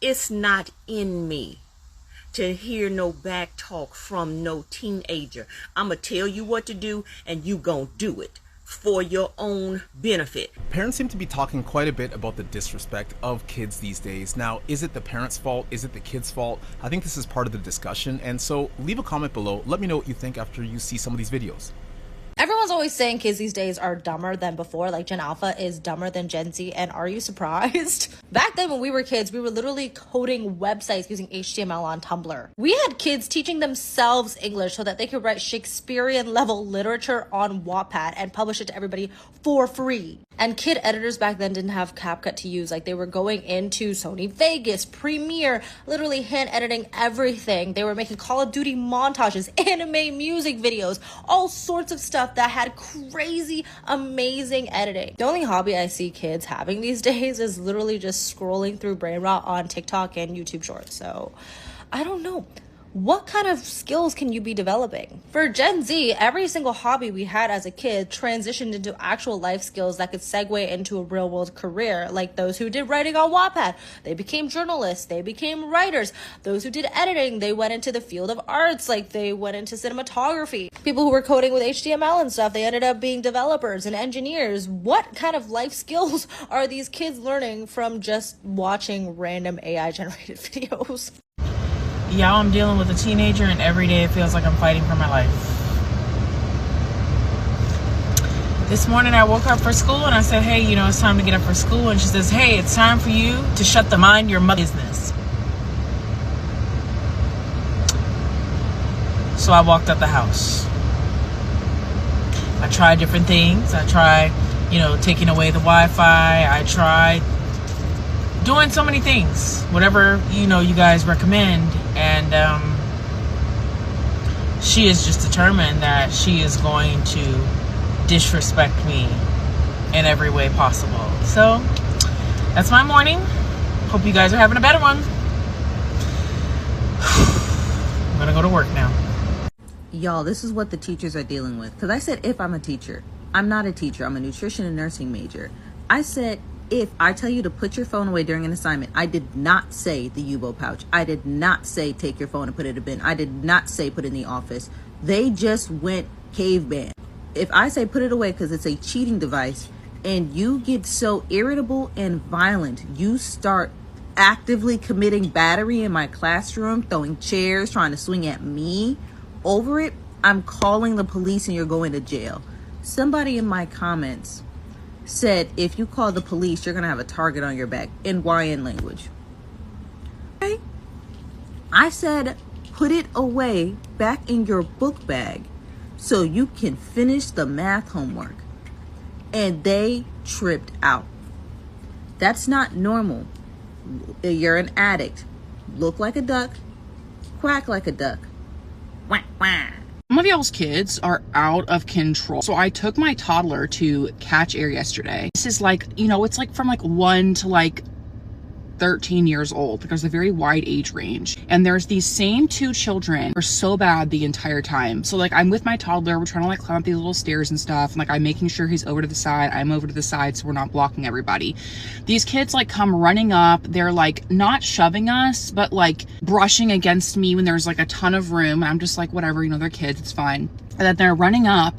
It's not in me to hear no back talk from no teenager. I'ma tell you what to do, and you gon' do it for your own benefit. Parents seem to be talking quite a bit about the disrespect of kids these days. Now, is it the parents' fault? Is it the kids' fault? I think this is part of the discussion, and so leave a comment below. Let me know what you think after you see some of these videos. Everyone's always saying kids these days are dumber than before, like Gen Alpha is dumber than Gen Z, and are you surprised? Back then when we were kids, we were literally coding websites using HTML on Tumblr. We had kids teaching themselves English so that they could write Shakespearean level literature on Wattpad and publish it to everybody for free. And kid editors back then didn't have CapCut to use. Like, they were going into Sony Vegas, Premiere, literally hand editing everything. They were making Call of Duty montages, anime music videos, all sorts of stuff that had crazy, amazing editing. The only hobby I see kids having these days is literally just scrolling through brain rot on TikTok and YouTube Shorts. So I don't know. What kind of skills can you be developing? For Gen Z, every single hobby we had as a kid transitioned into actual life skills that could segue into a real world career, like those who did writing on Wattpad. They became journalists, they became writers. Those who did editing, they went into the field of arts, like they went into cinematography. People who were coding with HTML and stuff, they ended up being developers and engineers. What kind of life skills are these kids learning from just watching random AI generated videos? Y'all, I'm dealing with a teenager, and every day it feels like I'm fighting for my life. This morning I woke up for school and I said, hey, you know, it's time to get up for school. And she says, hey, it's time for you to shut the mind your mother business. So I walked out the house. I tried different things. I tried, you know, taking away the Wi-Fi. I tried doing so many things, whatever, you know, you guys recommend. And she is just determined that she is going to disrespect me in every way possible. So that's my morning. Hope you guys are having a better one. I'm gonna go to work now. Y'all, this is what the teachers are dealing with. Because I said, if I'm a teacher. I'm not a teacher. I'm a nutrition and nursing major. I said, if I tell you to put your phone away during an assignment, I did not say the U-boat pouch. I did not say take your phone and put it in a bin. I did not say put it in the office. They just went caveman. If I say put it away because it's a cheating device and you get so irritable and violent, you start actively committing battery in my classroom, throwing chairs, trying to swing at me over it, I'm calling the police and you're going to jail. Somebody in my comments said, if you call the police, you're going to have a target on your back in YN language. Okay? I said, put it away back in your book bag so you can finish the math homework. And they tripped out. That's not normal. You're an addict. Look like a duck. Quack like a duck. Quack, quack. Some of y'all's kids are out of control. So I took my toddler to Catch Air yesterday. This is like, you know, it's like from like 1 to like 13 years old. There's a very wide age range. And there's these same 2 children who are so bad the entire time. So like I'm with my toddler, we're trying to like climb up these little stairs and stuff. And like I'm making sure he's over to the side, I'm over to the side so we're not blocking everybody. These kids like come running up. They're like not shoving us, but like brushing against me when there's like a ton of room. I'm just like, whatever, you know, they're kids, it's fine. And then they're running up,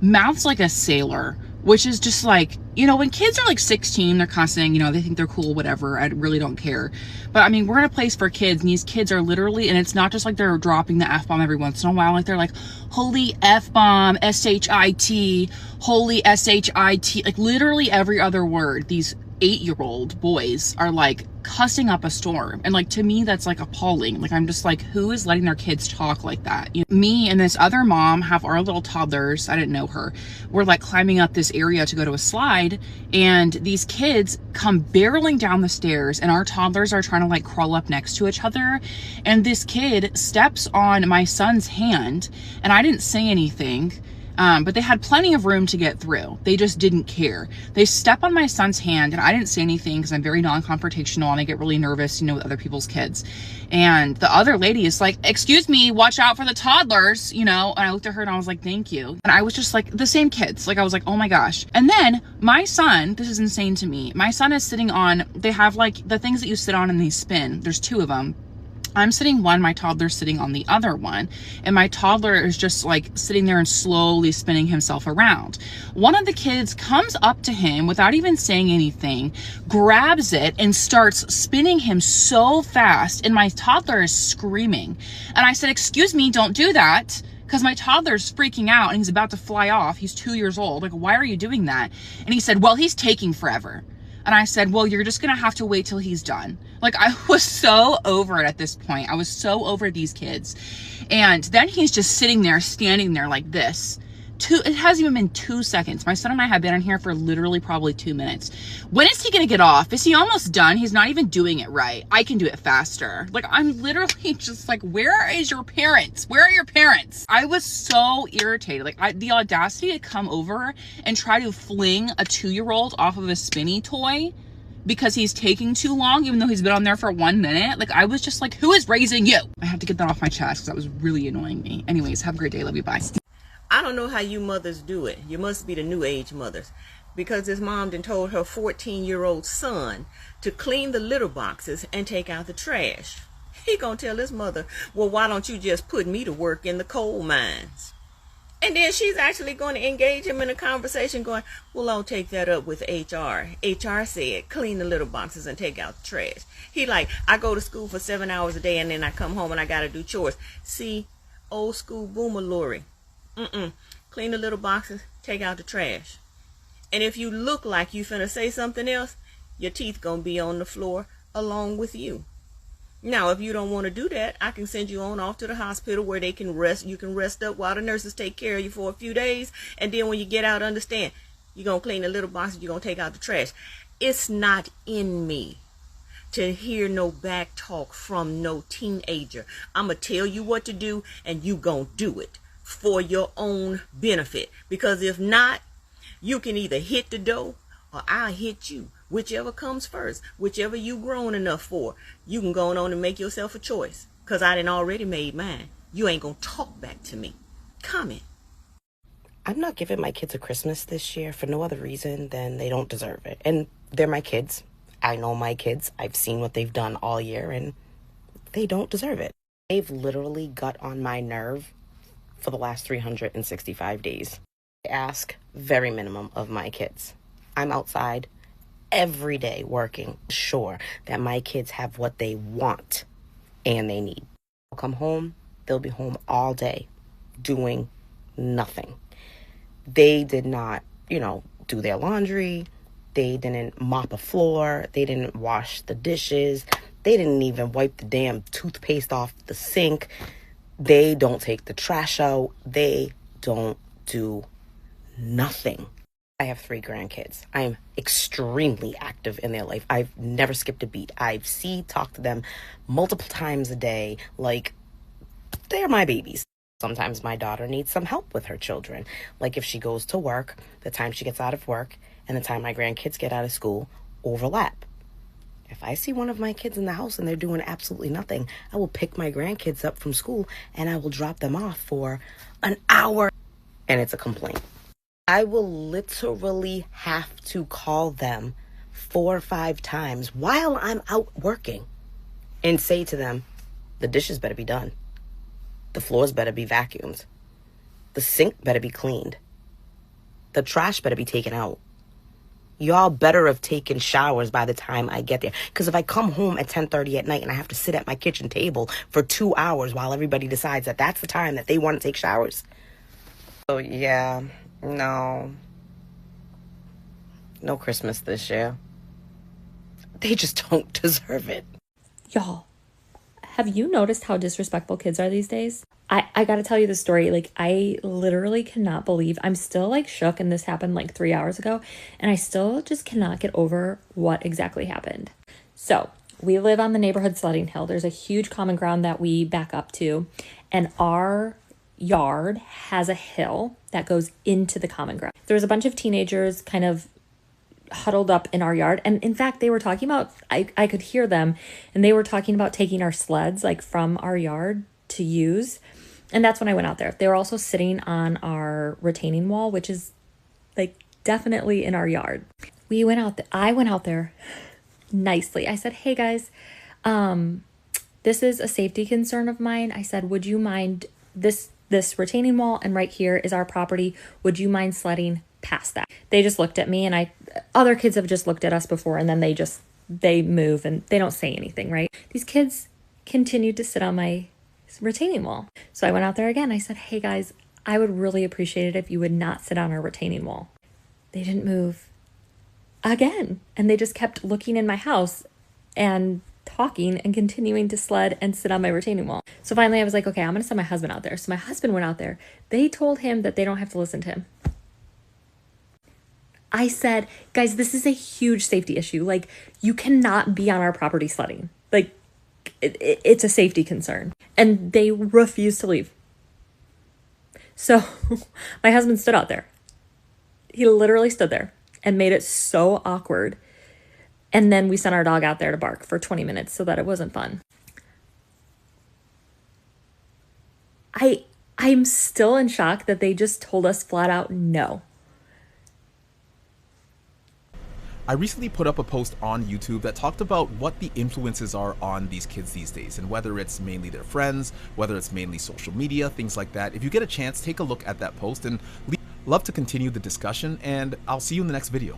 mouths like a sailor, which is just like, you know, when kids are like 16, they're kind of saying, you know, they think they're cool, whatever. I really don't care. But I mean, we're in a place for kids, and these kids are literally, and it's not just like they're dropping the F-bomb every once in a while. Like they're like, holy F-bomb, S-H-I-T, holy S-H-I-T, like literally every other word. These 8-year-old boys are like cussing up a storm, and like to me that's like appalling. Like I'm just like, who is letting their kids talk like that? You know, me and this other mom have our little toddlers. I didn't know her. We're like climbing up this area to go to a slide, and these kids come barreling down the stairs, and our toddlers are trying to like crawl up next to each other, and this kid steps on my son's hand, and I didn't say anything. But they had plenty of room to get through. They just didn't care. They step on my son's hand, and I didn't say anything because I'm very non-confrontational and I get really nervous, with other people's kids. And the other lady is like, excuse me, watch out for the toddlers, and I looked at her and I was like, thank you. And I was just like, the same kids. Like, I was like, oh my gosh. And then my son, this is insane to me. My son is sitting on, they have like the things that you sit on and they spin. There's two of them. I'm sitting one, my toddler's sitting on the other one, and my toddler is just like sitting there and slowly spinning himself around. One of the kids comes up to him without even saying anything, grabs it and starts spinning him so fast, and my toddler is screaming. And I said, excuse me, don't do that, because my toddler's freaking out and he's about to fly off. He's 2 years old. Like, why are you doing that? And he said, well, he's taking forever. And I said, well, you're just going to have to wait till he's done. Like, I was so over it at this point. I was so over these kids. And then he's just sitting there, standing there like this. It hasn't even been 2 seconds. My son and I have been in here for literally probably 2 minutes. When is he going to get off? Is he almost done? He's not even doing it right. I can do it faster. Like, I'm literally just like, where is your parents? Where are your parents? I was so irritated. Like, the audacity to come over and try to fling a 2-year-old off of a spinny toy because he's taking too long, even though he's been on there for 1 minute. Like, I was just like, who is raising you? I had to get that off my chest because that was really annoying me. Anyways, have a great day. Love you. Bye. I don't know how you mothers do it. You must be the new age mothers. Because his mom done told her 14-year-old son to clean the litter boxes and take out the trash. He gonna tell his mother, well, why don't you just put me to work in the coal mines? And then she's actually going to engage him in a conversation going, well, I'll take that up with HR. HR said, clean the litter boxes and take out the trash. He like, I go to school for 7 hours a day and then I come home and I got to do chores. See, old school boomer Lori. Clean the little boxes, take out the trash. And if you look like you finna say something else, your teeth gonna be on the floor along with you. Now, if you don't want to do that, I can send you on off to the hospital where they can rest. You can rest up while the nurses take care of you for a few days. And then when you get out, understand, you're gonna clean the little boxes, you're gonna take out the trash. It's not in me to hear no back talk from no teenager. I'ma tell you what to do and you gonna do it for your own benefit. Because if not, you can either hit the dough or I'll hit you. Whichever comes first, whichever you grown enough for, you can go on and make yourself a choice. Because I done already made mine. You ain't gonna talk back to me. Comment. I'm not giving my kids a Christmas this year for no other reason than they don't deserve it. And they're my kids. I know my kids. I've seen what they've done all year and they don't deserve it. They've literally got on my nerve for the last 365 days. I ask very minimum of my kids. I'm outside every day working, sure that my kids have what they want and they need. They'll come home, they'll be home all day doing nothing. They did not, do their laundry. They didn't mop a floor. They didn't wash the dishes. They didn't even wipe the damn toothpaste off the sink. They don't take the trash out. They don't do nothing. I have 3 grandkids. I am extremely active in their life. I've never skipped a beat. I've talked to them multiple times a day. Like, they're my babies. Sometimes my daughter needs some help with her children. Like if she goes to work, the time she gets out of work and the time my grandkids get out of school overlap. If I see one of my kids in the house and they're doing absolutely nothing, I will pick my grandkids up from school and I will drop them off for an hour. And it's a complaint. I will literally have to call them 4 or 5 times while I'm out working and say to them, the dishes better be done. The floors better be vacuumed. The sink better be cleaned. The trash better be taken out. Y'all better have taken showers by the time I get there. Because if I come home at 10:30 at night and I have to sit at my kitchen table for 2 hours while everybody decides that that's the time that they want to take showers. So yeah, no Christmas this year. They just don't deserve it. Y'all, have you noticed how disrespectful kids are these days? I gotta tell you the story. Like, I literally cannot believe, I'm still like shook, and this happened like 3 hours ago, and I still just cannot get over what exactly happened. So we live on the neighborhood sledding hill. There's a huge common ground that we back up to, and our yard has a hill that goes into the common ground. There was a bunch of teenagers kind of huddled up in our yard. And in fact, they were talking about, I could hear them, and they were talking about taking our sleds like from our yard to use. And that's when I went out there. They were also sitting on our retaining wall, which is like definitely in our yard. I went out there nicely. I said, hey guys, this is a safety concern of mine. I said, would you mind this retaining wall, and right here is our property. Would you mind sledding past that? They just looked at me, and other kids have just looked at us before, and then they move and they don't say anything, right? These kids continued to sit on my retaining wall. So I went out there again. I said, hey guys, I would really appreciate it if you would not sit on our retaining wall. They didn't move again. And they just kept looking in my house and talking and continuing to sled and sit on my retaining wall. So finally I was like, okay, I'm going to send my husband out there. So my husband went out there. They told him that they don't have to listen to him. I said, guys, this is a huge safety issue. Like, you cannot be on our property sledding. Like, it's a safety concern. And they refused to leave. So my husband stood out there. He literally stood there and made it so awkward. And then we sent our dog out there to bark for 20 minutes so that it wasn't fun. I'm still in shock that they just told us flat out no. I recently put up a post on YouTube that talked about what the influences are on these kids these days, and whether it's mainly their friends, whether it's mainly social media, things like that. If you get a chance, take a look at that post, and love to continue the discussion, and I'll see you in the next video.